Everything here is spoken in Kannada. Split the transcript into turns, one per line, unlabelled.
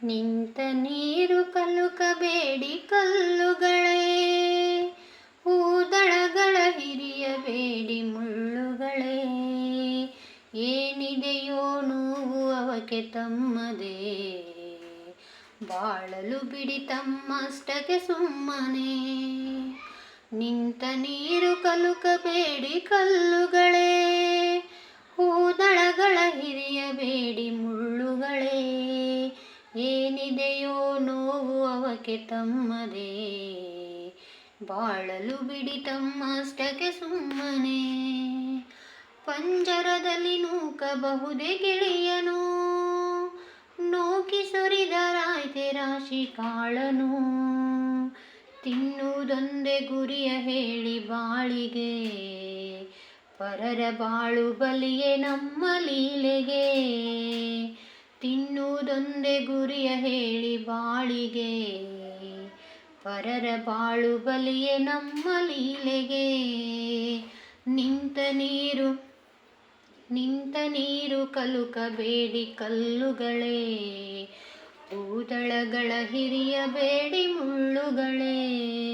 ನಿಂತ ನೀರು ಕಲುಕಬೇಡಿ ಕಲ್ಲುಗಳೇ, ಹೂದಳಗಳ ಹಿರಿಯಬೇಡಿ ಮುಳ್ಳುಗಳೇ. ಏನಿದೆಯೋ ನೋವು ಅವಕ್ಕೆ ತಮ್ಮದೇ, ಬಾಳಲು ಬಿಡಿ ತಮ್ಮಷ್ಟಕ್ಕೆ ಸುಮ್ಮನೆ. ನಿಂತ ನೀರು ಕಲುಕಬೇಡಿ ಕಲ್ಲುಗಳೇ, ಹೂದಳಗಳ ಹಿರಿಯಬೇಡಿ ಮುಳ್ಳುಗಳೇ. ಏನಿದೆಯೋ ನೋವು ಅವಕ್ಕೆ ತಮ್ಮದೇ, ಬಾಳಲು ಬಿಡಿ ತಮ್ಮಷ್ಟಕ್ಕೆ ಸುಮ್ಮನೆ. ಪಂಜರದಲ್ಲಿ ನೂಕಬಹುದೇ ಗಿಳಿಯನು, ನೂಕಿ ಸುರಿದರಾಯ್ತೆ ರಾಶಿ ಕಾಳನು. ತಿನ್ನುವುದೊಂದೇ ಗುರಿಯ ಹೇಳಿ ಬಾಳಿಗೆ, ಪರರ ಬಾಳು ಬಲಿಯೇ ನಮ್ಮ ಲೀಲೆಗೆ. ತಿನ್ನುವುದೊಂದೇ ಗುರಿಯ ಹೇಳಿ ಬಾಳಿಗೆ, ಪರರ ಬಾಳು ಬಲಿಯೇ ನಮ್ಮ ಲೀಲೆಗೆ. ನಿಂತ ನೀರು ಕಲುಕಬೇಡಿ ಕಲ್ಲುಗಳೇ, ಹೂದಳಗಳ ಹಿರಿಯಬೇಡಿ ಮುಳ್ಳುಗಳೇ.